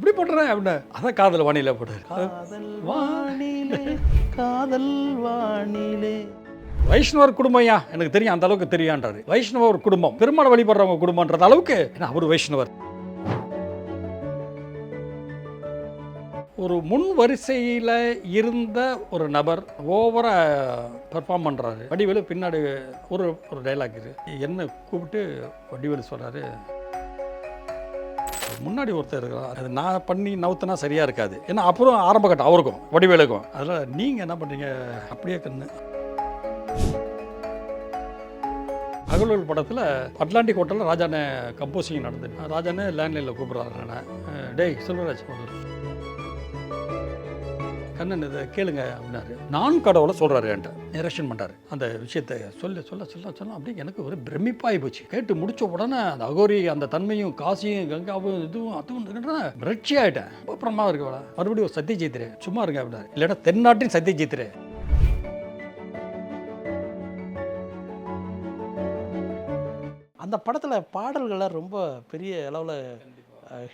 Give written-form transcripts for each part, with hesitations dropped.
அப்படி போட்டுறேன் அப்படின்னு. அதான் காதல் வானிலை போட்டார். காதல் வானிலே காதல் வானிலே. வைஷ்ணவர் குடும்பம்யா எனக்கு தெரியும், அந்த அளவுக்கு தெரியான்றாரு. வைஷ்ணவ ஒரு குடும்பம், பெருமாள் வழிபடுறவங்க குடும்பம்ன்றது அளவுக்கு அவர் வைஷ்ணவர். ஒரு முன் வரிசையில் இருந்த ஒரு நபர் ஓவராக பெர்ஃபார்ம் பண்ணுறாரு. வடிவேலு பின்னாடி ஒரு ஒரு டைலாக் இருக்குது. என்ன கூப்பிட்டு வடிவேலு சொல்கிறாரு, முன்னாடி ஒருத்தர் இருக்கிறார், அது நான் பண்ணி நவுத்துனா சரியாக இருக்காது. ஏன்னா அப்புறம் ஆரம்ப கட்டம் அவருக்கும் வடிவேலுக்கும். அதில் நீங்கள் என்ன பண்ணுறீங்க அப்படியே கண்ணு. அகலூர் படத்தில் அட்லாண்டிக் ஹோட்டலில் ராஜானே கம்போசிங் நடந்தது. ராஜானே லேண்ட்லைனில் கூப்பிட்றாரு, நான் டேய் செல்வராஜ் கண்ணன் இதை கேளுங்க அப்படின்னாரு. நான் கடவுளை சொல்கிறாரு என்கிட்ட நிரேஷன் பண்ணுறாரு. அந்த விஷயத்தை சொல்ல சொல்ல சொல்ல சொல்ல அப்படியே எனக்கு ஒரு பிரமிப்பாகி போச்சு. கேட்டு முடிச்ச உடனே அந்த அகோரி அந்த தன்மையும் காசியும் கங்காவும் இதுவும் அதுவும் மிரட்சி ஆகிட்டேன். அப்புறமா இருக்கவளா மறுபடியும் ஒரு சத்திய ஜெயித்திரே சும்மா இருங்க அப்படின்னாரு. இல்லைன்னா தென்னாட்டின் சத்திய ஜெயித்திரே. அந்த படத்தில் பாடல்கள்லாம் ரொம்ப பெரிய அளவில்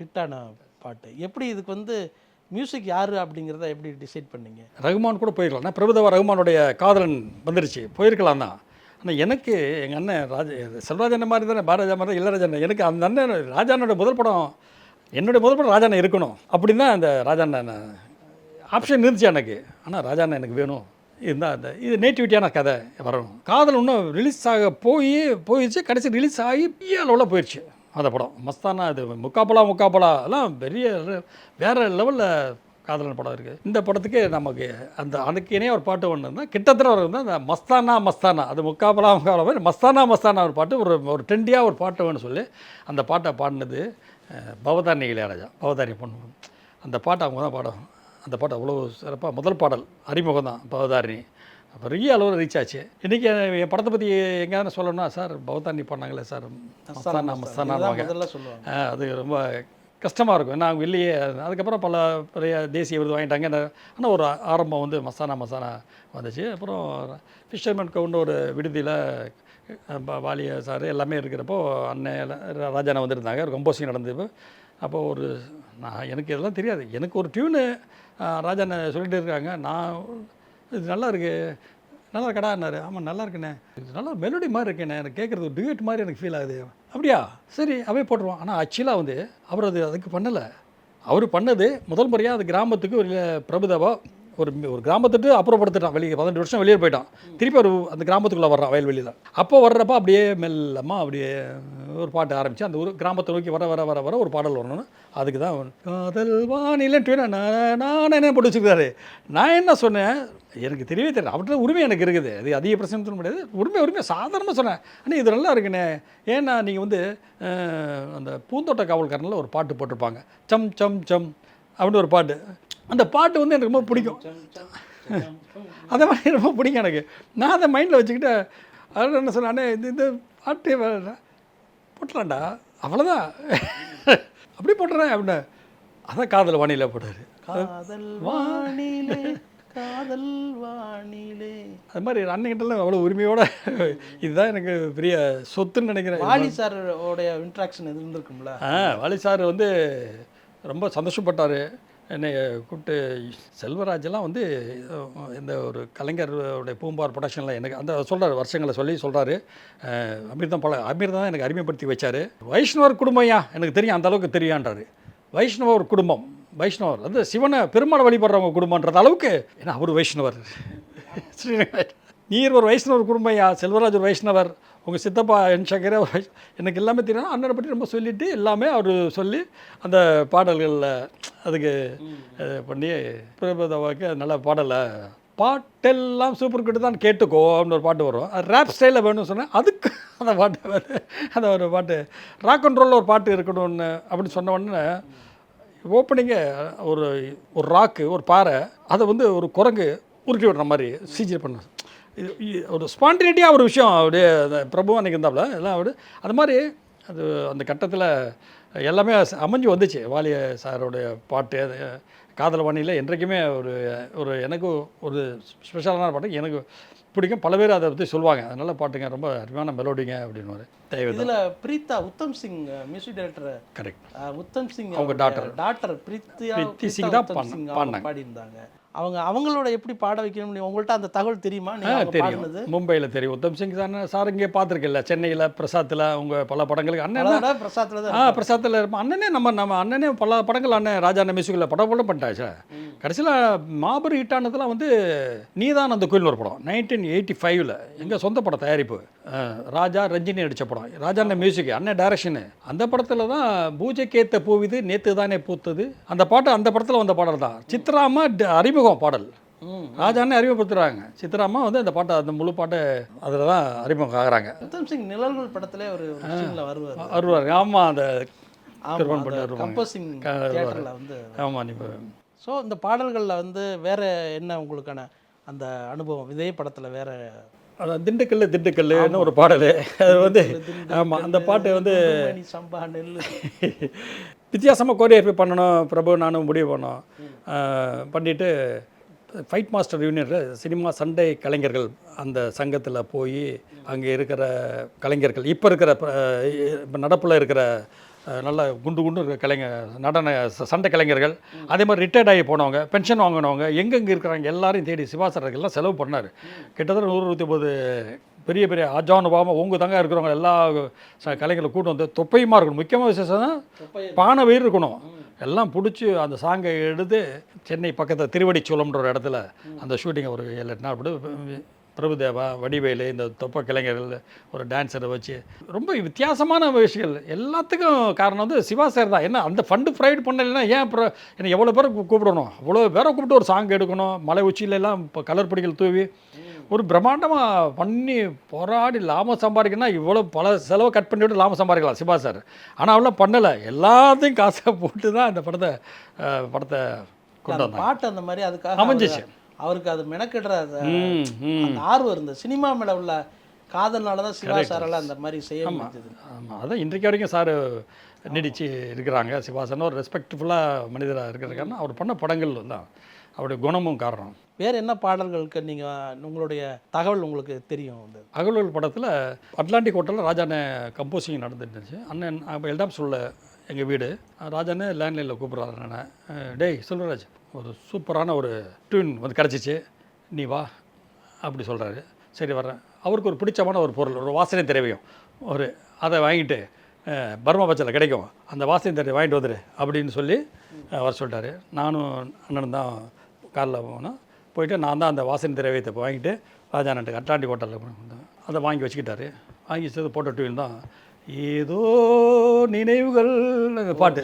ஹிட்டான பாட்டு. எப்படி இதுக்கு வந்து மியூசிக் யார் அப்படிங்கிறத எப்படி டிசைட் பண்ணீங்க? ரகுமான் கூட போயிருக்கலாம். நான் பிரபுதேவா ரகுமானுடைய காதலன் வந்துருச்சு, போயிருக்கலாம் தான். ஆனால் எனக்கு எங்கள் அண்ணன் செல்வராஜன் மாதிரி தானே, பாரதிராஜா மாதிரி தான் இளையராஜன். எனக்கு அந்த அண்ணன் ராஜானோட முதல் படம், என்னுடைய முதல் படம் ராஜாண்ணன் இருக்கணும் அப்படின்னு தான் அந்த ராஜாண்ணன் ஆப்ஷன் இருந்துச்சு எனக்கு. ஆனால் ராஜாண்ணன் எனக்கு வேணும் இருந்தால் அந்த இது நேட்டிவிட்டியான கதை வரணும். காதல் இன்னும் ரிலீஸ் ஆக போயிடுச்சு. கடைசி ரிலீஸ் ஆகி பெரிய அளவில் போயிடுச்சு அந்த படம். மஸ்தானா இது முக்காப்பலா எல்லாம் பெரிய வேறு லெவலில் காதலன் படம் இருக்குது. இந்த படத்துக்கு நமக்கு அந்த அதுக்கு இணைய ஒரு பாட்டு ஒன்று இருந்தால் கிட்டத்தட்ட ஒரு இருந்தால் அந்த மஸ்தானா அது முக்காப்பலா மாதிரி மஸ்தானா ஒரு பாட்டு ஒரு ட்ரெண்டியாக ஒரு பாட்டு வேணும்னு சொல்லி அந்த பாட்டை பாடினது பவதாரணி இளையராஜா. பவதாரணி பொண்ணு அந்த பாட்டை அவங்க தான் பாடம். அந்த பாட்டு அவ்வளோ சிறப்பாக முதல் பாடல் அறிமுகம் தான் பவதாரணி. பெரிய அளவில் ரீச் ஆச்சு. இன்றைக்கி என் படத்தை பற்றி எங்கேயாவது சொல்லணும்னா, சார் பவதாரணி பண்ணாங்களே சார் மஸ்தானா சொல்லுவாங்க. அது ரொம்ப கஷ்டமாக இருக்கும். ஏன்னா அவங்க இல்லையே. அதுக்கப்புறம் பெரிய தேசிய விருது வாங்கிட்டாங்க. ஆனால் ஒரு ஆரம்பம் வந்து மஸ்தானா வந்துச்சு. அப்புறம் ஃபிஷர்மேன் கவுண்ட் ஒரு விடுதியில் வாலிய சார் எல்லாமே இருக்கிறப்போ அண்ணன் ராஜானா வந்திருந்தாங்க. ஒரு கம்போசிங் நடந்தது. அப்போது எனக்கு இதெல்லாம் தெரியாது. எனக்கு ஒரு டியூனு ராஜாண்ண சொல்லிட்டு இருக்காங்க. நான் இது நல்லா இருக்கடான்னாரு. ஆமாம் நல்லா இருக்குண்ணே, இது நல்லா மெலோடி மாதிரி இருக்கேண்ணே, எனக்கு கேட்குறது ஒரு டியூட் மாதிரி எனக்கு ஃபீல் ஆகுது. அப்படியா சரி அவே போட்டுருவோம். ஆனால் ஆக்சுவலாக வந்து அவர் அதுக்கு பண்ணலை. அவர் பண்ணது முதல் முறையாக அது கிராமத்துக்கு ஒரு பிரபுதேவா ஒரு கிராமத்துட்டு அப்புறப்படுத்திட்டான். வெளியே 18 வருஷம் வெளியே போயிட்டான். திருப்பி அந்த கிராமத்துக்குள்ளே வர்றான் வயல்வெளியில். அப்போ வர்றப்போ அப்படியே மெல்லமாக அப்படியே ஒரு பாட்டு ஆரம்பித்து அந்த ஒரு கிராமத்தை நோக்கி வர ஒரு பாடல் வரணும்னு அதுக்கு தான் காதல் வானிலை நான் என்ன போட்டு வச்சுருக்காரு. நான் என்ன சொன்னேன் எனக்கு தெரியவே தெரியல. அவர்கிட்ட உரிமை எனக்கு இருக்குது. அது அதிக பிரச்சனை சொல்ல முடியாது. உரிமை சாதாரணமாக சொன்னேன். ஆனால் இது நல்லா இருக்குண்ணே. ஏன்னா நீங்கள் வந்து அந்த பூந்தோட்ட காவல்காரனில் ஒரு பாட்டு போட்டிருப்பாங்க, சம் சம் சம் அப்படின்னு ஒரு பாட்டு. அந்த பாட்டு வந்து எனக்கு ரொம்ப பிடிக்கும். அதை மாதிரி ரொம்ப பிடிக்கும் எனக்கு. நான் அதை மைண்டில் வச்சுக்கிட்டு அதில் என்ன சொன்னானே இந்த பாட்டு போட்டலாம்டா அவ்வளோதான் அப்படி போட்டுறேன் அப்படின்னு. அதான் காதல் வானிலை போட்டார். காதல் வானிலே காதல் வானிலே. அது மாதிரி அன்னைக்கிட்டலாம் அவ்வளோ உரிமையோட இதுதான் எனக்கு பெரிய சொத்துன்னு நினைக்கிறேன். வாலி சாரோடைய இன்ட்ராக்ஷன் எது இருந்திருக்கும்ல? வாலி சார் வந்து ரொம்ப சந்தோஷப்பட்டார். என்னை கூப்பிட்டு செல்வராஜெல்லாம் வந்து இந்த ஒரு கலைஞருடைய பூம்பார் ப்ரொடக்ஷனில் எனக்கு அந்த சொல்கிறார் வருஷங்களை சொல்கிறாரு. அமீர் தான் எனக்கு அறிமுகப்படுத்தி வச்சார். வைஷ்ணவர் குடும்பம்யா எனக்கு தெரியும், அந்த அளவுக்கு தெரியான்றாரு. வைஷ்ணவ ஒரு குடும்பம், வைஷ்ணவர் வந்து சிவனை பெருமாள் வழிபடுறவங்க குடும்பன்றது அளவுக்கு. ஏன்னா அவர் வைஷ்ணவர். நீர் ஒரு வைஷ்ணவர் குடும்பம்யா, செல்வராஜ் ஒரு வைஷ்ணவர், உங்கள் சித்தப்பா என் சங்கரே எனக்கு எல்லாமே தெரியும். அண்ணனை பற்றி ரொம்ப சொல்லிவிட்டு எல்லாமே அவர் சொல்லி அந்த பாடல்களில் அதுக்கு பண்ணி பிரபுதேவாவுக்கு நல்ல பாட்டெல்லாம் சூப்பர் கிட்ட தான் கேட்டுக்கோ அப்படின்னு ஒரு பாட்டு வரும். அது ரேப் ஸ்டைலில் வேணும்னு சொன்னேன். அதுக்கு அந்த பாட்டு அந்த ஒரு பாட்டு ராக் அண்ட் ரோலில் ஒரு பாட்டு இருக்கணும்னு அப்படின்னு சொன்ன உடனே ஓப்பனிங்கே ஒரு ராக்கு ஒரு பாறை அதை வந்து ஒரு குரங்கு உருட்டி விடுற மாதிரி சிஜி பண்ண ஒரு ஸ்பான்டினிட்டியாக ஒரு விஷயம் அப்படியே பிரபு அன்றைக்கி இருந்தாப்புல எல்லாம் அப்படி அது மாதிரி அது அந்த கட்டத்தில் எல்லாமே அமைஞ்சு வந்துச்சு. வாலி சாரோடைய பாட்டு அது காதல் வாணியில் என்றைக்குமே ஒரு ஒரு எனக்கு ஒரு ஸ்பெஷலான பாட்டு எனக்கு பிடிக்கும். பல பேர் அதை பற்றி சொல்லுவாங்க. அதனால பாட்டுங்க ரொம்ப அருமையான மெலோடிங்க அப்படின்னு தேவை. இதில் Preetha Uttam Singh music director. Correct. Uttam Singh அவங்க டாக்டர் பிரீத்தி சிங் தான் பாடியிருந்தாங்க. அவங்களோட எப்படி பாட வைக்கணும் உங்கள்கிட்ட அந்த தகவல் தெரியுமா? தெரியும், மும்பையில் தெரியும். உத்தம் சிங் சார் இங்கே பார்த்துருக்கல, சென்னையில் பிரசாத்தில் அவங்க பல படங்களுக்கு அண்ணன் பிரசாத்தில் தான் பிரசாத்தில் இருப்போம். அண்ணனே நம்ம அண்ணனே பல படங்கள் அண்ணன் ராஜா அண்ணன் மியூசிக்கில் படம் பண்ணிட்டாச்சு. கடைசியில் மாபெரும் ஹிட்டானதெல்லாம் வந்து நீதான் அந்த கோயில் ஒரு படம் 1985 எங்கள் சொந்த படம் தயாரிப்பு. ராஜா ரஞ்சினி நடித்த படம், ராஜா அண்ணன் மியூசிக், அண்ணன் டைரக்ஷனு. அந்த படத்தில் தான் பூஜைக்கேத்த பூவிது நேற்று தானே பூத்தது அந்த பாட்டு அந்த படத்தில் வந்த பாடல் தான். சித்ராமா அறிமுகம் பாடல் ராஜானே அறிமுகப்படுத்துறாங்க. சித்ராமா வந்து அந்த பாட்டை அந்த முழு பாட்டை அதில் தான் அறிமுகம் ஆகிறாங்க. உத்தம் சிங் நிழல்கள் படத்திலே ஒரு வருவார். ஆமாம், அந்த கம்போசிங் தியேட்டரில் வந்து. ஆமாம். நீ ஸோ இந்த பாடல்களில் வந்து வேறு என்ன உங்களுக்கான அந்த அனுபவம் இதே படத்தில் வேறு? அதான் திண்டுக்கல்லுன்னு ஒரு பாடல். அது வந்து ஆமாம், அந்த பாட்டு வந்து சம்பா நெல் வித்தியாசமாக கோரியோகிராஃபி பண்ணணும். பிரபு நானும் முடிவு பண்ணோம். பண்ணிவிட்டு ஃபைட் மாஸ்டர் யூனியனில் சினிமா சண்டை கலைஞர்கள் அந்த சங்கத்தில் போய் அங்கே இருக்கிற கலைஞர்கள் இப்போ இருக்கிற இப்போ நடப்பில் இருக்கிற நல்ல குண்டு இருக்கிற நடன சண்டை கலைஞர்கள், அதே மாதிரி ரிட்டையர்ட் ஆகி போனவங்க, பென்ஷன் வாங்கினவங்க எங்கெங்கே இருக்கிறாங்க எல்லாரையும் தேடி சிவாசர்கள்லாம் செலவு பண்ணார். கிட்டத்தட்ட 129 பெரிய பெரிய ஆஜானுபாவமாக உங்கள் தங்க இருக்கிறவங்க எல்லா கலைஞர்களை கூட்டம் வந்து தொப்பையுமா இருக்கணும். முக்கியமான விசேஷம் தான் பானை வயிறு இருக்கணும். எல்லாம் பிடிச்சி அந்த சாங்கை எடுத்து சென்னை பக்கத்தில் திருவடிச்சூலம்ன்ற ஒரு இடத்துல அந்த ஷூட்டிங்கை ஒரு 7-8 நாள் போட்டு பிரபுதேவா, வடிவேலு, இந்த தொப்ப கலைஞர்கள், ஒரு டான்ஸரை வச்சு ரொம்ப வித்தியாசமான விஷயங்கள். எல்லாத்துக்கும் காரணம் வந்து சிவா சார் தான். என்ன அந்த ஃபண்டு ப்ரொவைட் பண்ணலைன்னா ஏன் அப்புறம் என்ன எவ்வளோ பேரை கூப்பிடணும், அவ்வளோ பேரை கூப்பிட்டு ஒரு சாங் எடுக்கணும். மலை உச்சியிலெல்லாம் இப்போ கலர் பொடிகள் தூவி ஒரு பிரம்மாண்டமாக பண்ணி போராடி லாபம் சம்பாதிக்கணும்னா இவ்வளோ பல செலவை கட் பண்ணிவிட்டு லாபம் சம்பாதிக்கலாம் சிவா சார். ஆனால் அவ்வளோ பண்ணலை. எல்லாத்தையும் காசை போட்டு தான் இந்த படத்தை கொண்டு வந்தாங்க. பாட்டு அந்த மாதிரி அதுக்காக அமைஞ்சிச்சு. அவருக்கு அது மெனக்கிடுற அந்த ஆர்வம் இருந்தது. சினிமா மேலே உள்ள காதல்னால தான் சிவா சாரால் அந்த மாதிரி செய்ய முடிஞ்சது. ஆமாம், அதான் இன்றைக்கு வரைக்கும் சார் நீடிச்சு இருக்கிறாங்க. சிவாசன் ஒரு ரெஸ்பெக்ட்ஃபுல்லாக மனிதராக இருக்கிறதுக்கான அவர் பண்ண படங்கள் தான் அவருடைய குணமும் காரணம். வேறு என்ன பாடல்களுக்கு நீங்கள் உங்களுடைய தகவல் உங்களுக்கு தெரியும்? அந்த அகல்கள் படத்தில் அட்லாண்டிக் ஹோட்டலில் ராஜானே கம்போசிங் நடந்துட்டு இருந்துச்சு. அண்ணன் எல்டாம் சொல்ல எங்கள் வீடு, ராஜானே லேண்ட்லைனில் கூப்பிட்றாரு. அண்ணன் டேய் செல்வராஜ், ஒரு சூப்பரான ஒரு டியூன் வந்து கிடச்சிச்சு, நீ வா அப்படி சொல்கிறாரு. சரி வர்றேன். அவருக்கு ஒரு பிடிச்சமான ஒரு பொருள், ஒரு வாசனை திரவியம், அதை வாங்கிட்டு பர்மா பச்சையில் கிடைக்கும், அந்த வாசனை திரவியம் வாங்கிட்டு வந்துடு அப்படின்னு சொல்லி வர சொல்லிட்டாரு. நானும் அண்ணனும் தான் காரில் போயிட்டு நான் தான் அந்த வாசனை திரவியத்தை வாங்கிட்டு ராஜானன்ட்டு அட்லாண்டிக் ஹோட்டலில் அதை வாங்கி வச்சுக்கிட்டாரு. வாங்கி வச்சது போட்ட டியூன் தான் ஏதோ நினைவுகள் பாட்டு.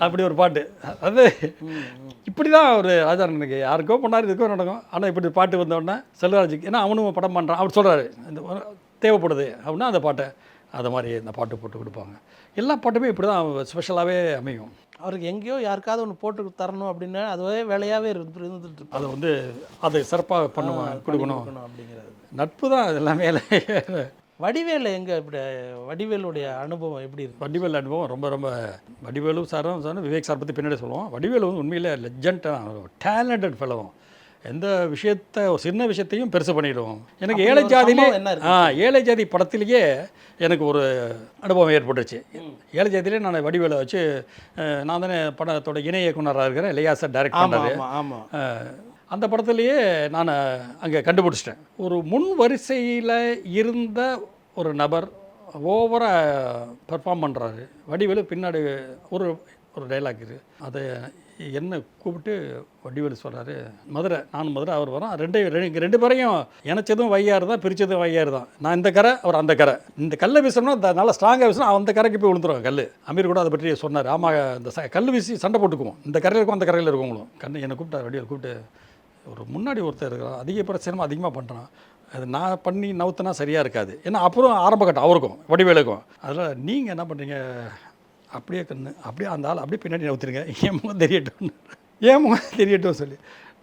அப்படி ஒரு பாட்டு. அது இப்படி தான் ஒரு ராஜானனுக்கு யாருக்கோ பண்ணார், இதுக்கோ நடக்கும். ஆனால் இப்படி பாட்டு வந்தோடனே செல்வராஜுக்கு, ஏன்னா அவனும் படம் பண்ணுறான், அவர் சொல்கிறாரு இந்த தேவைப்படுது அப்படின்னா அந்த பாட்டை அது மாதிரி இந்த பாட்டு போட்டு கொடுப்பாங்க. எல்லா பாட்டுமே இப்படி தான் ஸ்பெஷலாகவே அமையும். அவருக்கு எங்கேயோ யாருக்காவது ஒன்று போட்டு தரணும் அப்படின்னு அதுவே வேலையாகவே இருந்துட்டு அதை வந்து அதை சிறப்பாக பண்ணுவேன், கொடுக்கணும் அப்படிங்கிறது நட்பு தான் எல்லாமே. வடிவேலு எங்கே இப்படி வடிவேலுடைய அனுபவம் எப்படி இருக்குது? வடிவேலு அனுபவம் ரொம்ப ரொம்ப வடிவேலு சாரும் விவேக் சார் பற்றி பின்னாடி சொல்லுவோம். வடிவேலு வந்து உண்மையிலே லெஜண்டான டேலண்டட் ஃபெலவும். எந்த விஷயத்தை ஒரு சின்ன விஷயத்தையும் பெருசு பண்ணிடுவோம். எனக்கு ஏழை ஜாதியிலே ஏழை ஜாதி படத்திலேயே எனக்கு ஒரு அனுபவம் ஏற்பட்டுச்சு. ஏழை ஜாதியிலே நான் வடிவேலை வச்சு நான் தானே படத்தோட இணை இயக்குனராக இருக்கிறேன், இல்லையா சார் டைரக்ட் பண்ணாரு. அந்த படத்துலேயே நான் அங்கே கண்டுபிடிச்சிட்டேன். ஒரு முன் வரிசையில் இருந்த ஒரு நபர் ஓவராக பெர்ஃபார்ம் பண்ணுறாரு. வடிவேலு பின்னாடி ஒரு ஒரு டைலாக் இருக்குது. அதை என்னை கூப்பிட்டு வடிவேலு சொல்கிறாரு, மதுரை, நான் மதுரை, அவர் வரோம், ரெண்டு பேரையும் இணைச்சதும் வையாறு தான், பிரித்ததும் வையாறு தான். நான் இந்த கரை, அவர் அந்த கரை. இந்த கல்லை வீசணும்னா நல்லா ஸ்ட்ராங்காக வீசணும், அந்த கரைக்கு போய் விழுந்துருவாங்க கல். அமீர் கூட அதை பற்றி சொன்னார். ஆமாம், இந்த கல் வீசி சண்டை போட்டுக்குவோம், இந்த கரையில் இருக்கும் அந்த கரையில் இருக்கவங்களும். என்னை கூப்பிட்டார் வடிவேலு. கூப்பிட்டு ஒரு முன்னாடி ஒருத்தர் இருக்கிறான், அதிக பிரச்சனை அதிகமாக பண்ணுறான், அது நான் பண்ணி நவுத்துனா சரியாக இருக்காது. ஏன்னா அப்புறம் ஆரம்ப கட்டம் அவருக்கும் வடிவேலுக்கும். அதில் நீங்கள் என்ன பண்ணுறீங்க, அப்படியே அப்படியே அந்த ஆள் அப்படியே பின்னாடி நவுத்துருங்க, என் முகம் தெரியட்டும் சொல்லி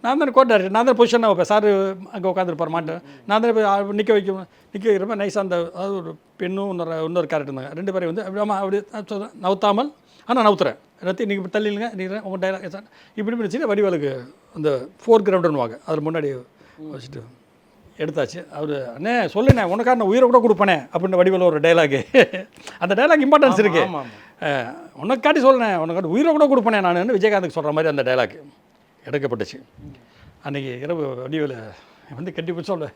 நான் தானே கோட்டாரு, நான் தான் பொசிஷன் வைப்பேன். சார் அங்கே உட்காந்துருப்பார் மாட்டேன், நான் தான் போய் நிற்க வைக்கிறப்ப நைஸாக அந்த அதாவது ஒரு பெண்ணும் இன்னொரு கேரக்டர் இருந்தாங்க. ரெண்டு பேரையும் வந்து அப்படி அப்படி நவுத்தாமல் ஆனால் நவுத்துறேன் ரத்தி நீங்கள் தள்ளிடுங்க நீங்கள் உங்கள் டைலாக் இப்படி வச்சுட்டு வடிவேலுக்கு அந்த ஃபோர் கிரவுண்டுன்னுவாங்க அதில் முன்னாடி வச்சுட்டு எடுத்தாச்சு. அவர் அண்ணே சொல்லுண்ணே உனக்காக நான் உயிரை கூட கொடுப்பேனே அப்படின்னு வடிவேலு ஒரு டைலாகு. அந்த டைலாக் இம்பார்ட்டன்ஸ் இருக்குது. உனக்காட்டி சொல்லுனேன் உனக்காட்டி உயிரை கூட கொடுப்பேனே நான் விஜயகாந்துக்கு சொல்கிற மாதிரி அந்த டைலாக் எடுக்கப்பட்டுச்சு. அன்றைக்கி இரவு வடிவேலு வந்து கண்டிப்பாக சொல்ல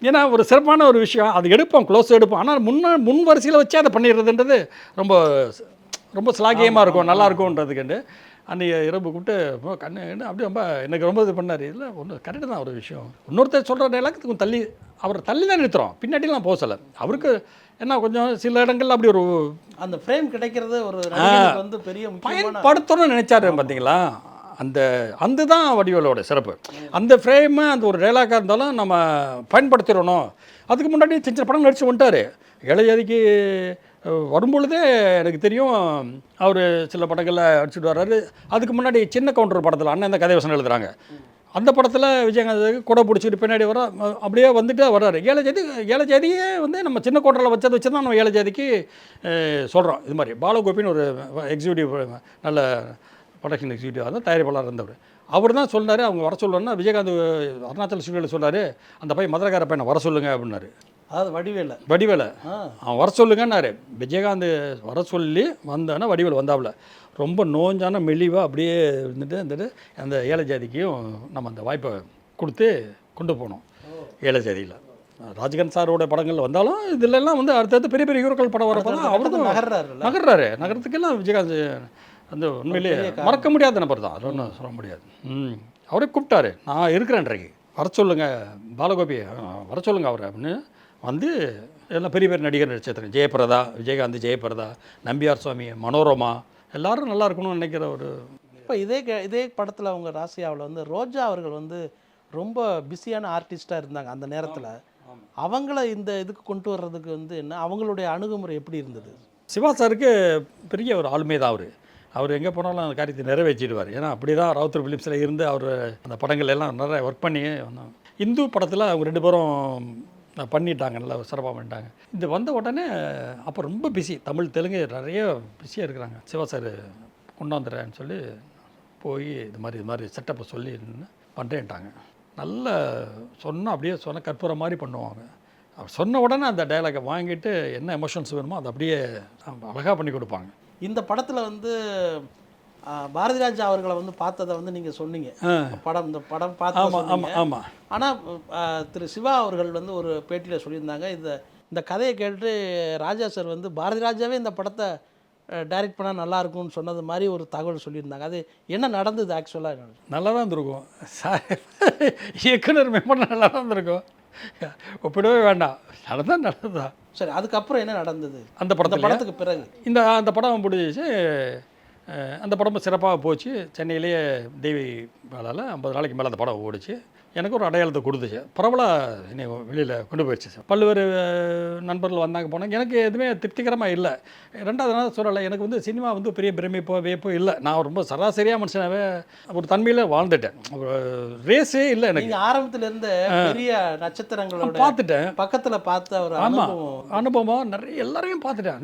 ஏன்னா ஒரு சிறப்பான ஒரு விஷயம் அது எடுப்போம் க்ளோஸ் எடுப்போம். ஆனால் முன் வரிசையில் வச்சு அதை பண்ணிடுறதுன்றது ரொம்ப ரொம்ப ஸ்லாகியமாக இருக்கும் நல்லா இருக்கும்ன்றதுக்கு அன்றைக்கி இரவு கூப்பிட்டு கண்ணு அப்படி ரொம்ப எனக்கு ரொம்ப இது பண்ணார். இல்லை ஒன்று கரெக்டு தான் ஒரு விஷயம். இன்னொருத்தர் சொல்கிற டைலாக் கொஞ்சம் தள்ளி அவரை தள்ளி தான் நிறுத்துகிறோம் பின்னாடிலாம் போகலை. அவருக்கு என்ன கொஞ்சம் சில இடங்கள்ல அப்படி ஒரு அந்த ஃப்ரேம் கிடைக்கிறது ஒரு வந்து பெரிய பயன்படுத்தணும்னு நினைச்சாரு பார்த்தீங்களா. அந்த தான் வடிவேலோட சிறப்பு. அந்த ஃப்ரேமை அந்த ஒரு டைலாக்காக இருந்தாலும் நம்ம பயன்படுத்திடணும். அதுக்கு முன்னாடி சின்ன சின்ன படம் நடிச்சு வந்துட்டார். இளையதிக்கு வரும்பொழுதே எனக்கு தெரியும் அவர் சில படங்களில் அடிச்சுட்டு வர்றாரு. அதுக்கு முன்னாடி சின்ன கவுண்டர் படத்தில் அண்ணன் இந்த கதை வசனம் எழுதுகிறாங்க. அந்த படத்தில் விஜயகாந்த் கூட பிடிச்சிட்டு பின்னாடி வர அப்படியே வந்துட்டு வர்றாரு. ஏழை வந்து நம்ம சின்ன கோட்டரில் வச்சு தான் நம்ம ஏழை ஜாதிக்கு சொல்கிறோம். இது மாதிரி பாலகோபின்னு ஒரு எக்ஸிக்யூட்டிவ் நல்ல ப்ரொடக்ஷன் எக்ஸிக்யூட்டிவ் தான் தயாரிப்பாளர் இருந்தவர். அவர் தான் சொன்னார் அவங்க வர சொல்லணும்னா விஜயகாந்த் அருணாச்சல் ஸ்டுடியோவில் சொன்னார் அந்த பையன் மதுரக்கார பையனை வர சொல்லுங்க அப்படின்னாரு. அதாவது வடிவேலை அவன் வர சொல்லுங்கன்னாரு. விஜயகாந்த் வர சொல்லி வந்தானா வடிவேல் வந்தாப்புல ரொம்ப நோஞ்சான மெலிவாக அப்படியே இருந்துட்டு அந்த ஏழை ஜாதிக்கும் நம்ம அந்த வாய்ப்பை கொடுத்து கொண்டு போனோம். ஏழை ஜாதியில் ராஜ்கன் சாரோட படங்கள் வந்தாலும் இதிலெல்லாம் வந்து அடுத்தடுத்து பெரிய பெரிய ஹீரோக்கள் படம் வரப்போ தான் அவருக்கும் நகர்றாரு. நகரத்துக்கெல்லாம் விஜயகாந்த் அந்த உண்மையிலேயே மறக்க முடியாத நபர் தான். அது ஒன்றும் சொல்ல முடியாது. அவரே கூப்பிட்டாரு நான் இருக்கிறேன்றைக்கு வர சொல்லுங்க பாலகோபி வர சொல்லுங்க அவரை அப்படின்னு வந்து எல்லாம் பெரிய பெரிய நடிகர் நடிச்சிருக்கேன். ஜெயபிரதா விஜயகாந்த் ஜெயபிரதா நம்பியார் சுவாமி மனோரமா எல்லாரும் நல்லா இருக்கணும்னு நினைக்கிற ஒரு இப்போ இதே படத்தில் அவங்க ராசியாவில் வந்து ரோஜா அவர்கள் வந்து ரொம்ப பிஸியான ஆர்டிஸ்ட்டாக இருந்தாங்க அந்த நேரத்தில். அவங்கள இந்த இதுக்கு கொண்டு வர்றதுக்கு வந்து என்ன அவங்களுடைய அணுகுமுறை எப்படி இருந்தது? சிவா சாருக்கு பெரிய ஒரு ஆளுமை தான் அவர் எங்கே போனாலும் அந்த காரியத்தை நிறைவேற்றிடுவார். ஏன்னா அப்படி தான் ராவுத்தர் ஃபிலிம்ஸில் இருந்து அவர் அந்த படங்கள் எல்லாம் நிறைய ஒர்க் பண்ணி இந்து படத்தில் அவங்க 2 பேரும் பண்ணிட்டாங்க நல்லா சிறப்பாக பண்ணிட்டாங்க. இந்த வந்த உடனே அப்போ ரொம்ப பிஸி தமிழ் தெலுங்கு நிறைய பிஸியாக இருக்கிறாங்க. சிவா சார் கொண்டாந்துறேன்னு சொல்லி போய் இது மாதிரி செட்டப்பை சொல்லி பண்ணுறேன்ட்டாங்க. நல்ல அப்படியே சொன்ன கற்பூரம் மாதிரி பண்ணுவாங்க. அவர் சொன்ன உடனே அந்த டைலாகை வாங்கிட்டு என்ன எமோஷன்ஸ் வேணுமோ அதை அப்படியே அழகாக பண்ணி கொடுப்பாங்க. இந்த படத்தில் வந்து பாரதிராஜா அவர்களை வந்து பார்த்ததை வந்து நீங்கள் சொன்னீங்க இந்த படம் பார்த்து. ஆமாம். ஆனால் திரு சிவா அவர்கள் வந்து ஒரு பேட்டியில் சொல்லியிருந்தாங்க இந்த கதையை கேட்டு ராஜா சார் வந்து பாரதிராஜாவே இந்த படத்தை டைரக்ட் பண்ணால் நல்லாயிருக்கும்னு சொன்னது மாதிரி ஒரு தகவல் சொல்லியிருந்தாங்க. அது என்ன நடந்தது? ஆக்சுவலாக நல்லா தான் இருந்திருக்கும். இயக்குனர் மெம்பர் நல்லா தான் இருந்திருக்கும். ஒப்பிடவே வேண்டாம். நடந்ததா. சரி, அதுக்கப்புறம் என்ன நடந்தது அந்த படத்துக்கு பிறகு? அந்த படம் முடிஞ்சிச்சு. அந்த படமும் சிறப்பாக போச்சு. சென்னையிலேயே தேவி வேளால் 50 நாளைக்கு மேலே அந்த படம் ஓடிச்சு. எனக்கு ஒரு அடையாளத்தை கொடுத்துச்சு. பரவலாக என்னை வெளியில் கொண்டு போயிடுச்சு. பல்வேறு நண்பர்கள் வந்தாங்க போனாங்க. எனக்கு எதுவுமே திருப்திகரமாக இல்லை. 2வது நாள் சொல்லலை. எனக்கு வந்து சினிமா வந்து பெரிய பிரமிப்போ வேப்போ இல்லை. நான் ரொம்ப சராசரியாக மனுஷனாவே ஒரு தன்மையில் வாழ்ந்துட்டேன். ஒரு ரேஸே இல்லை எனக்கு. ஆரம்பத்தில் இருந்த பெரிய நட்சத்திரங்களோட பார்த்துட்டேன். பக்கத்தில் பார்த்த ஒரு அனுபவம் நிறைய எல்லாரையும் பார்த்துட்டேன்.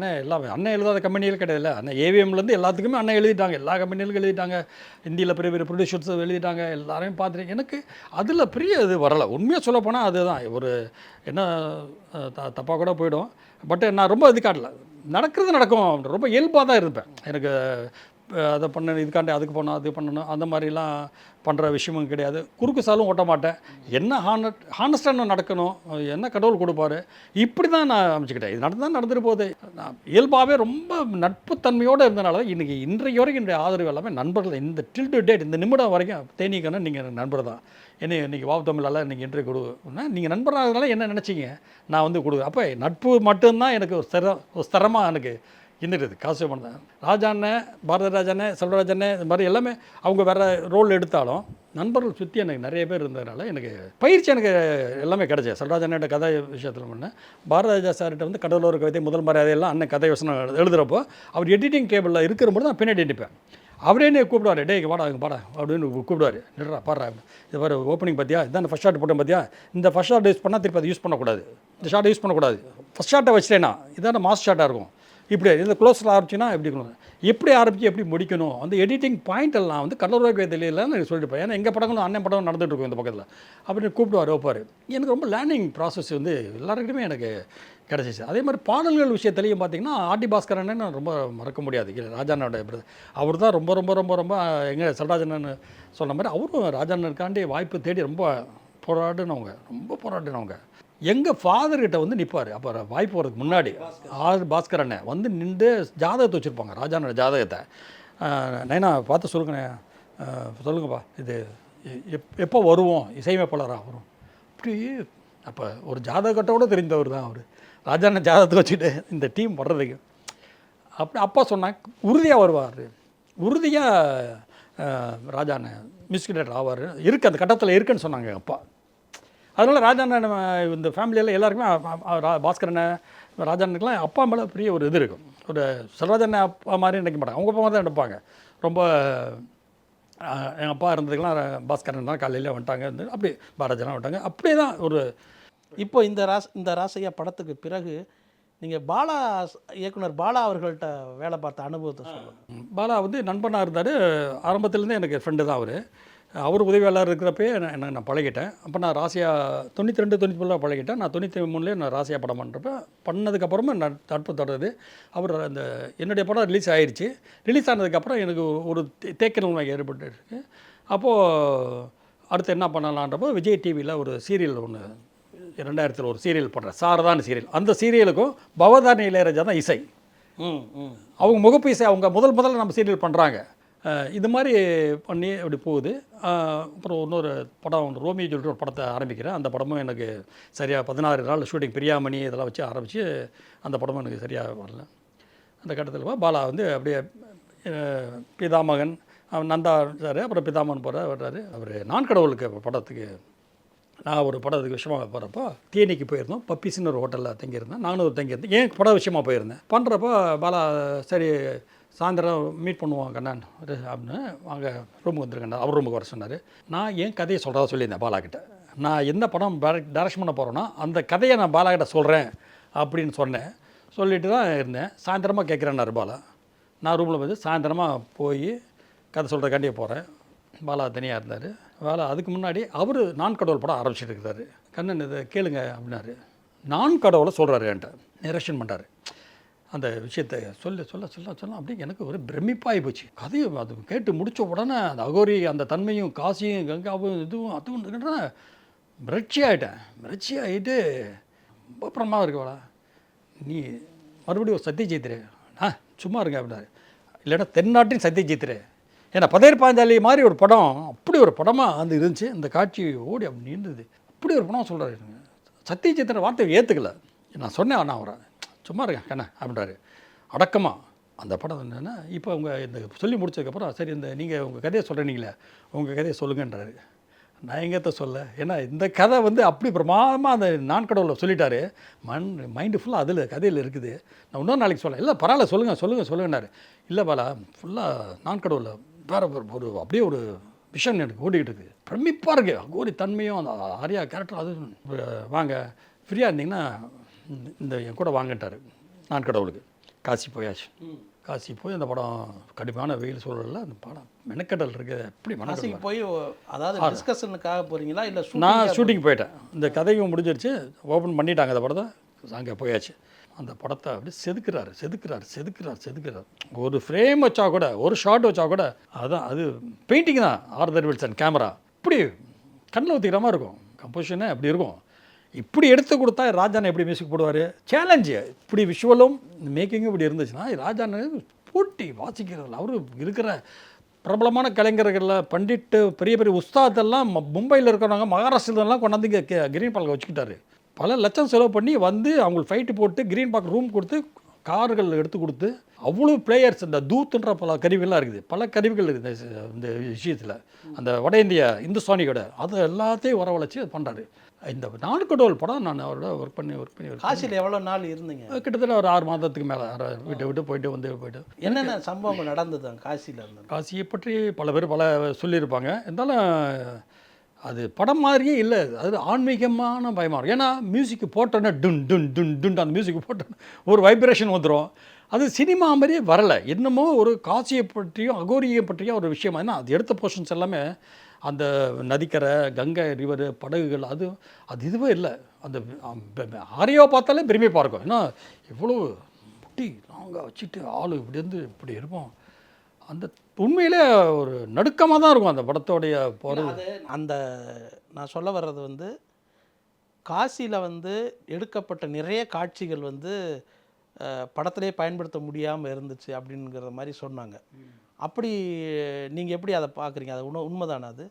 அண்ணன் எழுதாத கம்பெனிகள் கிடையாது. அண்ணன் ஏவிஎம்லேருந்து எல்லாத்துக்குமே அண்ணன் எழுதிட்டாங்க. எல்லா கம்பெனிகளுக்கும் எழுதிட்டாங்க. இந்தியில் பெரிய பெரிய ப்ரொடியூசர்ஸ் எழுதிட்டாங்க. எல்லாரையும் பார்த்துட்டேன். எனக்கு அதில் பெரிய இது வரலை. உண்மையாக சொல்ல போனால் அதுதான் ஒரு என்ன தப்பாக கூட போயிடும். பட் நான் ரொம்ப இது காட்டல. நடக்கிறது நடக்கும். ரொம்ப இயல்பாக தான் இருப்பேன். எனக்கு அதை பண்ணணும் இதுக்காண்டி அதுக்கு போகணும் அது பண்ணணும் அந்த மாதிரிலாம் பண்ணுற விஷயமும் கிடையாது. குறுக்கு சாலும் ஓட்ட மாட்டேன். என்ன ஹானஸ்டாக நடக்கணும், என்ன கடவுள் கொடுப்பாரு, இப்படி தான் நான் அமைச்சுக்கிட்டேன். இது நடந்துட்டு போகுது. நான் இயல்பாகவே ரொம்ப நட்புத்தன்மையோடு இருந்தனால தான் இன்றைக்கு வரைக்கும் என்னுடைய ஆதரவு எல்லாமே நண்பர்கள். இந்த டில் டு டேட் இந்த நிமிடம் வரைக்கும் தேனிக்கன்னா நீங்கள் எனக்கு நண்பர் தான். இன்றைக்கி வாவ் தமிழால் இன்றைக்கி இன்றைக்கு கொடுன்னா நீங்கள் நண்பராகிறதுனால என்ன நினச்சிங்க நான் வந்து கொடுக்குறேன். அப்போ நட்பு மட்டும்தான் எனக்கு ஒரு ஸ்திரமாக எனக்கு இருந்துடுது. காசு பண்ணேன். ராஜாண்ணன் பாரதிராஜண்ணே செல்வராஜண்ணே இது மாதிரி எல்லாமே அவங்க வேறு ரோல் எடுத்தாலும் நண்பர்கள் சுற்றி எனக்கு நிறைய பேர் இருந்ததுனால எனக்கு பயிற்சி எனக்கு எல்லாமே கிடச்சி. செல்வராஜண்ணோட கதை விஷயத்தில் பண்ணேன். பாரதிராஜா சார்கிட்ட வந்து கடலூர் கவிதை முதல் மரியாதையெல்லாம் அண்ணன் கதை வசனம் எழுதுகிறப்போ அவர் எடிட்டிங் டேபிளில் இருக்கிறபோது நான் பின்னாடி நிற்பேன். அவரே என்ன கூப்பிடுவார், டே வாடா அங்கே பாடா அப்படின்னு கூப்பிடுவார். நின்றா பாடுறா இது வேறு ஓப்பனிங் பார்த்தியா, இதான் ஃபஸ்ட் ஷாட் போட்டேன் பார்த்தியா, இந்த ஃபஸ்ட் ஷாட் யூஸ் பண்ணால் திருப்பி அதை யூஸ் பண்ணக்கூடாது, இந்த ஷாட்டை யூஸ் பண்ணக்கூடாது, ஃபஸ்ட் ஷாட்டை வச்சுட்டேன்னா இதான் மாஸ் ஷாட்டாக இருக்கும், இப்படி இந்த க்ளோஸில் ஆரம்பிச்சுன்னா எப்படி ஆரம்பிச்சு எப்படி முடிக்கணும் அந்த எடிட்டிங் பாயிண்ட் எல்லாம் வந்து கடலூர் தெரியலாம் நான் சொல்லிட்டு போய் ஏன்னா எங்கள் படங்களும் அண்ணன் படம் நடந்துகிட்டு இருக்கும் இந்த பக்கத்தில் அப்படின்னு கூப்பிடுவார் வைப்பார். எனக்கு ரொம்ப லேர்னிங் ப்ராசஸ் வந்து எல்லாருக்கிட்டுமே எனக்கு கிடச்சிச்சு. அதே மாதிரி பாடல்கள் விஷயத்துலையும் பார்த்தீங்கன்னா ஆர்டி பாஸ்கரன்னு நான் ரொம்ப மறக்க முடியாது. ராஜாண்ணோட அவர் தான் ரொம்ப ரொம்ப ரொம்ப ரொம்ப எங்கள் செல்வராஜன் சொன்ன மாதிரி அவரும் ராஜாண்ணனுக்காண்டி வாய்ப்பு தேடி ரொம்ப போராடினவங்க. எங்கள் ஃபாதர்கிட்ட வந்து நிற்பார். அப்போ வாய்ப்பு வரதுக்கு முன்னாடி பாஸ்கர் அண்ணன் வந்து நின்று ஜாதகத்தை வச்சுருப்பாங்க, ராஜானோட ஜாதகத்தை. நைனா பார்த்து சொல்லுங்கப்பா இது எப்போ வருவோம் இசையமைப்பாளராக வரும் அப்படி. அப்போ ஒரு ஜாதகத்தோட தெரிந்தவர் தான் அவர். ராஜாண்ணன் ஜாதகத்தை வச்சுட்டு இந்த டீம் வர்றதுக்கு அப்படி அப்பா சொன்னாங்க உறுதியாக வருவார், உறுதியாக ராஜாண்ணன் மியூசிக் டைரக்டர் ஆவார் இருக்குது, அந்த கட்டத்தில் இருக்குன்னு சொன்னாங்க அப்பா. அதனால் ராஜாண்ணன் இந்த ஃபேமிலியில் எல்லாருக்குமே பாஸ்கரண்ண ராஜாண்ணனுக்குலாம் அப்பா மேலே பெரிய ஒரு இது இருக்கும். ஒரு செல்வராஜண்ணன் அப்பா மாதிரி நினைக்க மாட்டாங்க, அவங்க அப்பா மாதிரி தான் நினைப்பாங்க. ரொம்ப எங்கள் அப்பா இருந்ததுக்கெலாம் பாஸ்கரன் தான் காலையில் வந்துட்டாங்க, அப்படி பாரதியெல்லாம் வந்துட்டாங்க. அப்படியே தான் ஒரு இப்போ இந்த ராசையா படத்துக்கு பிறகு நீங்கள் இயக்குனர் பாலா அவர்கள்ட்ட வேலை பார்த்த அனுபவத்தை சொல்லுங்கள். பாலா வந்து நண்பனாக இருந்தார், ஆரம்பத்துலேருந்தே எனக்கு ஃப்ரெண்டு தான் அவர் உதவியாளர் இருக்கிறப்பே நான் பழகிட்டேன். அப்போ நான் ராசியா 92 93 பழகிட்டேன். நான் 93 நான் ராசியா படம் பண்ணுறப்ப பண்ணதுக்கப்புறமா நான் நட்பு தொடருது. அவர் அந்த என்னுடைய படம் ரிலீஸ் ஆகிடுச்சு. ரிலீஸ் ஆனதுக்கப்புறம் எனக்கு ஒரு தேக்க உண்மை ஏற்பட்டுருக்கு. அப்போது அடுத்து என்ன பண்ணலான்றப்போ விஜய் டிவியில் ஒரு சீரியல் ஒன்று 2000 ஒரு சீரியல் பண்ணுறேன், சாரதான சீரியல். அந்த சீரியலுக்கும் பவதானி இளையராஜா தான் இசை. அவங்க முகப்பு இசை அவங்க முதல்ல நம்ம சீரியல் பண்ணுறாங்க. இது மாதிரி பண்ணி அப்படி போகுது. அப்புறம் இன்னொரு படம் ரோமியோ சொல்லிட்டு ஒரு படத்தை ஆரம்பிக்கிறேன். அந்த படமும் எனக்கு சரியாக 16 நாள் ஷூட்டிங், பிரியாமணி இதெல்லாம் வச்சு ஆரம்பித்து அந்த படமும் எனக்கு சரியாக வரல. அந்த கட்டத்தில் பாலா வந்து அப்படியே பிதாமகன் நந்தா சார், அப்புறம் பிதாமகன் வர்றாரு. அவர் நான் கடவுளுக்கு படத்துக்கு நான் ஒரு படத்துக்கு விஷயமாக போகிறப்போ தேனிக்கு போயிருந்தோம். பப்பீஸ்னு ஒரு ஹோட்டலில் தங்கியிருந்தேன், நானும் ஒரு தங்கியிருந்தேன். ஏன் பட விஷயமாக போயிருந்தேன். பண்ணுறப்போ பாலா சரி சாயந்தரம் மீட் பண்ணுவோம் கண்ணன் அப்படின்னு வாங்க ரூமுக்கு வந்துருக்கண்ணா, அவர் ரூமுக்கு வர சொன்னார். நான் என் கதையை சொல்கிறதா சொல்லியிருந்தேன் பாலாக்கிட்ட. நான் என்ன படம் டைரக்ஷன் பண்ண போகிறேன்னா அந்த கதையை நான் பாலாக்கிட்ட சொல்கிறேன் அப்படின்னு சொன்னேன். சொல்லிட்டு தான் இருந்தேன். சாயந்தரமாக கேட்குறேன்னாரு பாலா. நான் ரூமில் வந்து சாயந்தரமாக போய் கதை சொல்கிறக்காண்டியே போகிறேன். பாலா தனியாக இருந்தார். பாலா அதுக்கு முன்னாடி அவர் நான் கடவுள் படம் ஆரம்பிச்சுட்டு இருக்கிறாரு. கண்ணன் இதை கேளுங்க அப்படின்னாரு. நான் கடவுளை சொல்கிறாரு என்கிட்ட, நரேஷன் பண்ணுறாரு. அந்த விஷயத்தை சொல்ல அப்படி எனக்கு ஒரு பிரமிப்பாகி போச்சு. கதையை அது கேட்டு முடித்த உடனே அந்த அகோரி அந்த தன்மையும் காசியும் கங்காவும் இதுவும் அதுவும் மிரட்சி ஆகிட்டு ரொம்ப பிரமாதம் இருக்குவாடா, நீ மறுபடியும் ஒரு சத்யஜித்ரே சும்மா இருங்க அப்படின்னாரு. இல்லைன்னா தென்னாட்டின் சத்யஜித்ரே. ஏன்னா பதேர் பாஞ்சாலி மாதிரி ஒரு படம், அப்படி ஒரு படமாக அந்த இருந்துச்சு. அந்த காட்சி ஓடி அப்படி இருந்தது. அப்படி ஒரு படம் சொல்கிறாரு. சத்யஜித்ர வார்த்தையை ஏற்றுக்கல. நான் சொன்னேன் நான் அவரை சும்மா இருக்கேன் கண்ணா அப்படின்றாரு அடக்கமாக. அந்த படம் என்னென்னா இப்போ அவங்க இந்த சொல்லி முடிச்சதுக்கப்புறம் சரி இந்த நீங்கள் உங்கள் கதையை சொல்கிறீங்களே உங்கள் கதையை சொல்லுங்கன்றாரு. நான் எங்கேத்த சொல்ல, ஏன்னா இந்த கதை வந்து அப்படி பிரமாதமாக அந்த நான் கடவுளில் சொல்லிட்டாரு. மைண்டு ஃபுல்லாக அதில் கதையில் இருக்குது. நான் இன்னொரு நாளைக்கு சொல்ல இல்லை பரவாயில்ல சொல்லுங்கன்னாரு. இல்லை பாலா ஃபுல்லாக நான் கடவுளில் வேறு ஒரு அப்படியே ஒரு விஷன் எனக்கு ஓடிக்கிட்டு இருக்குது. பிரமிப்பாக இருக்குது. அகோரி தன்மையும் அந்த ஆரியா கேரக்டர் அது வாங்க ஃப்ரீயாக இருந்தீங்கன்னா இந்த என் கூட வாங்கிட்டார். நான் கடவுளுக்கு காசி போயாச்சு. காசி போய் அந்த படம் கடுமையான வெயில் சூழலில் அந்த படம் மெனக்கடல் இருக்குது. எப்படி மனசுக்கு போய் அதாவது டிஸ்கஷனுக்காக போகிறீங்களா இல்லை? நான் ஷூட்டிங் போயிட்டேன். இந்த கதையும் முடிஞ்சிருச்சு, ஓப்பன் பண்ணிட்டாங்க அந்த படத்தை. அங்கே போயாச்சு. அந்த படத்தை அப்படி செதுக்கிறார். ஒரு ஃப்ரேம் வச்சா கூட, ஒரு ஷாட் வச்சா கூட அதான் அது பெயிண்டிங் தான். ஆர்தர் வில்சன் கேமரா இப்படி கண்ணில் ஊற்றிக்கிற மாதிரி இருக்கும். கம்போசிஷனே அப்படி இருக்கும். இப்படி எடுத்து கொடுத்தா ராஜானை எப்படி மியூசிக் போடுவார்? சேலஞ்சு. இப்படி விஷுவலும் மேக்கிங்கும் இப்படி இருந்துச்சுன்னா ராஜானை போட்டி வாசிக்கிறதில்ல. அவர் இருக்கிற பிரபலமான கலைஞர்களில் பண்டிட்டு பெரிய பெரிய உஸ்தாதெல்லாம் மும்பையில் இருக்கிறவங்க மகாராஷ்டிரலாம் கொண்டாந்து இங்கே கிரீன் பார்க்கில் வச்சுக்கிட்டாரு. பல லட்சம் செலவு பண்ணி வந்து அவங்களுக்கு ஃபைட்டு போட்டு கிரீன் பார்க் ரூம் கொடுத்து கார்கள் எடுத்து கொடுத்து அவ்வளோ பிளேயர்ஸ். இந்த தூத்துன்ற பல கருவிகள்லாம் இருக்குது, பல கருவிகள் இருக்குது இந்த விஷயத்தில். அந்த வட இந்திய இந்துஸ்தானியோட அது எல்லாத்தையும் வரவழைச்சி அது பண்ணுறாரு. இந்த நான் கடவுள் படம் நான் அவரோட ஒர்க் பண்ணி காசியில் எவ்வளோ நாள் இருந்தீங்க? கிட்டத்தட்ட ஒரு 6 மாதத்துக்கு மேலே விட்டு போயிட்டு என்னென்ன சம்பவங்கள் நடந்தது காசியில் இருந்தது? காசியை பற்றி பல பேர் சொல்லியிருப்பாங்க. இருந்தாலும் அது படம் மாதிரியே இல்லை. அது ஆன்மீகமான பயமாக இருக்கும். ஏன்னா மியூசிக்கு போட்டோன்னே டுன் டுன் டுன் டுன் அந்த மியூசிக்கு போட்டோன்னே ஒரு வைப்ரேஷன் வந்துடும். அது சினிமா மாதிரியே வரலை. என்னமோ ஒரு காசியை பற்றியும் அகோரியை பற்றியும் ஒரு விஷயம். ஏன்னா அது எடுத்த போர்ஷன்ஸ் எல்லாமே அந்த நதிக்கரை, கங்கை ரிவரு, படகுகள், அது அது இதுவே இல்லை. அந்த ஆரியாவை பார்த்தாலே பெருமையாக இருக்கும். ஏன்னா இவ்வளோ முட்டி நாங்கள் வச்சுட்டு ஆள் இப்படி வந்து இப்படி இருப்போம். அந்த உண்மையிலே ஒரு நடுக்கமாக தான் இருக்கும் அந்த படத்தோடைய போகிற. அது அந்த நான் சொல்ல வர்றது வந்து காசியில் வந்து எடுக்கப்பட்ட நிறைய காட்சிகள் வந்து படத்திலே பயன்படுத்த முடியாமல் இருந்துச்சு அப்படிங்கிற மாதிரி சொன்னாங்க. அப்படி நீங்கள் எப்படி அதை பார்க்குறீங்க? அது உண்மைதானே அது?